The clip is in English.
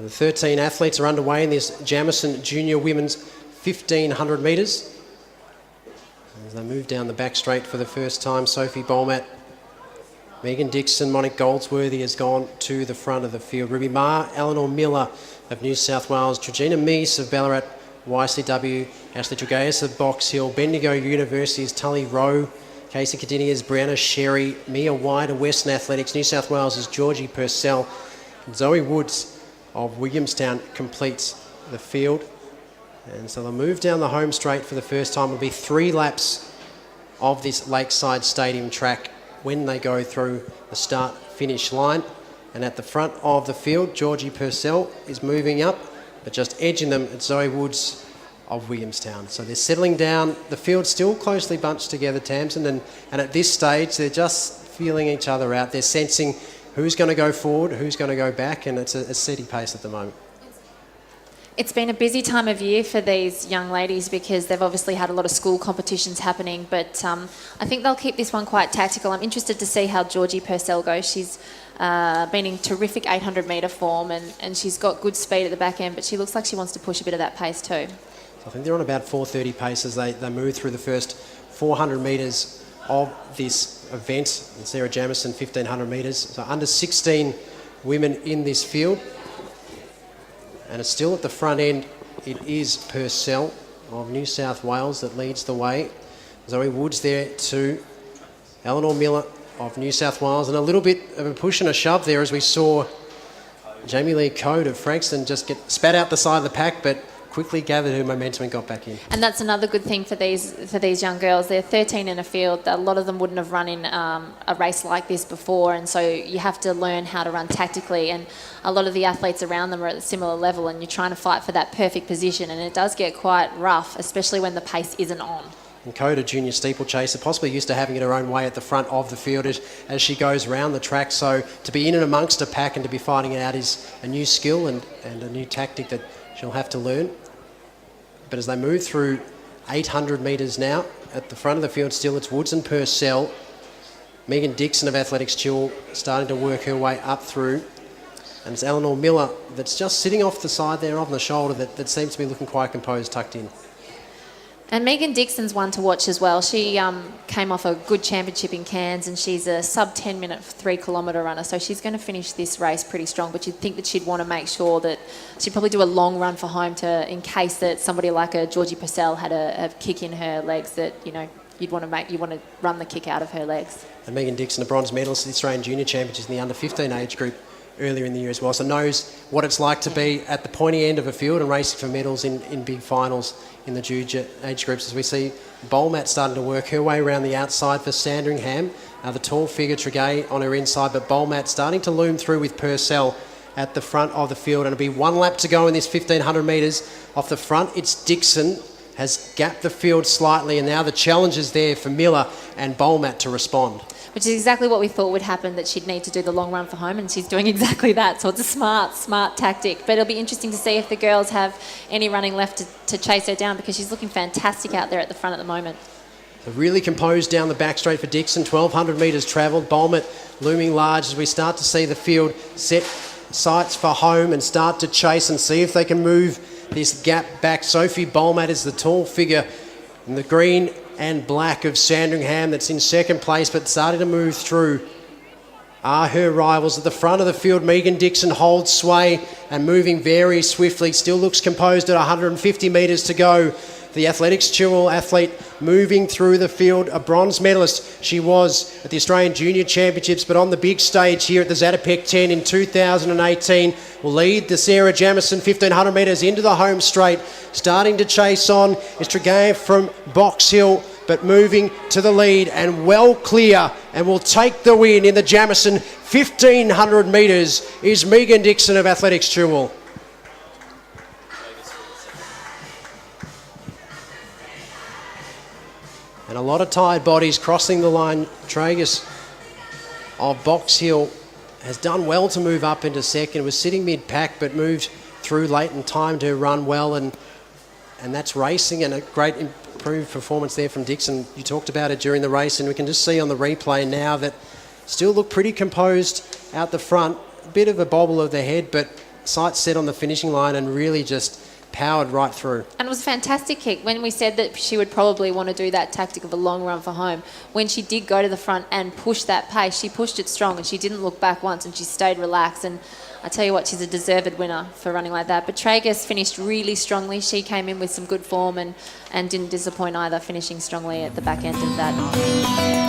The 13 athletes are underway in this Jamison Junior Women's 1500 metres. As they move down the back straight for the first time, Sophie Bolmat, Megan Dixon, Monique Goldsworthy has gone to the front of the field. Ruby Ma, Eleanor Miller of New South Wales, Georgina Meese of Ballarat YCW, Ashley Tregeas of Box Hill, Bendigo University's Tully Rowe, Casey Cadinia's Brianna Sherry, Mia White of Western Athletics, New South Wales' Georgie Purcell, Zoe Woods of Williamstown completes the field. And so they'll move down the home straight for the first time. It'll be 3 laps of this Lakeside Stadium track when they go through the start-finish line. And at the front of the field, Georgie Purcell is moving up, but just edging them at Zoe Woods of Williamstown. So they're settling down. The field's still closely bunched together, Tamsin, and at this stage, they're just feeling each other out. They're sensing who's going to go forward, who's going to go back, and it's a steady pace at the moment. It's been a busy time of year for these young ladies because they've obviously had a lot of school competitions happening, but I think they'll keep this one quite tactical. I'm interested to see how Georgie Purcell goes. She's been in terrific 800 metre form and she's got good speed at the back end, but she looks like she wants to push a bit of that pace too. So I think they're on about 4:30 pace as they move through the first 400 metres of this event. Sarah Jamison, 1500 metres. So under 16 women in this field. And it's still at the front end. It is Purcell of New South Wales that leads the way. Zoe Woods there too. Eleanor Miller of New South Wales. And a little bit of a push and a shove there as we saw Jamie Lee Code of Frankston just get spat out the side of the pack, but quickly gathered her momentum and got back in. And that's another good thing for these young girls. They're 13 in a field. A lot of them wouldn't have run in a race like this before, and so you have to learn how to run tactically, and a lot of the athletes around them are at a similar level, and you're trying to fight for that perfect position, and it does get quite rough, especially when the pace isn't on. And Coda, junior steeplechaser, possibly used to having it her own way at the front of the field as she goes round the track. So to be in and amongst a pack and to be fighting it out is a new skill and a new tactic that she'll have to learn. But as they move through 800 metres now, at the front of the field still it's Woods and Purcell. Megan Dixon of Athletics Chil starting to work her way up through. And it's Eleanor Miller that's just sitting off the side there, on the shoulder, that seems to be looking quite composed, tucked in. And Megan Dixon's one to watch as well. She came off a good championship in Cairns and she's a sub 10 minute 3 kilometre runner, so she's going to finish this race pretty strong, but you'd think that she'd want to make sure that she'd probably do a long run for home in case that somebody like a Georgie Purcell had a kick in her legs that, you know, you want to run the kick out of her legs. And Megan Dixon, a bronze medalist at the Australian Junior Championships in the under 15 age group earlier in the year as well, so knows what it's like to be at the pointy end of a field and racing for medals in big finals in the junior age groups. As we see Bolmat starting to work her way around the outside for Sandringham, the tall figure Tregay on her inside, but Bolmat starting to loom through with Purcell at the front of the field, and it'll be 1 lap to go in this 1500 metres. Off the front it's Dixon, has gapped the field slightly, and now the challenge is there for Miller and Bolmat to respond. Which is exactly what we thought would happen, that she'd need to do the long run for home, and she's doing exactly that. So it's a smart tactic. But it'll be interesting to see if the girls have any running left to chase her down, because she's looking fantastic out there at the front at the moment. So really composed down the back straight for Dixon. 1,200 metres travelled. Bolmat looming large as we start to see the field set sights for home and start to chase and see if they can move this gap back. Sophie Bolmat is the tall figure in the green and black of Sandringham that's in second place, but starting to move through are her rivals. At the front of the field, Megan Dixon holds sway and moving very swiftly, still looks composed at 150 metres to go. The Athletics Chil athlete moving through the field, a bronze medalist she was at the Australian Junior Championships, but on the big stage here at the Zatopek 10 in 2018 will lead the Sarah Jamison 1500 metres into the home straight. Starting to chase on is Tregay from Box Hill, but moving to the lead and well clear, and will take the win in the Jamison 1500 metres is Megan Dixon of Athletics Chil. And a lot of tired bodies crossing the line. Tragus of Box Hill has done well to move up into second. Was sitting mid-pack but moved through late and timed her run well, and that's racing, and a great improved performance there from Dixon. You talked about it during the race, and we can just see on the replay now that still look pretty composed out the front. A bit of a bobble of the head, but sights set on the finishing line and really just powered right through. And it was a fantastic kick. When we said that she would probably want to do that tactic of a long run for home, when she did go to the front and push that pace, she pushed it strong and she didn't look back once and she stayed relaxed. And I tell you what, she's a deserved winner for running like that. But Tragus finished really strongly. She came in with some good form and didn't disappoint either, finishing strongly at the back end of that.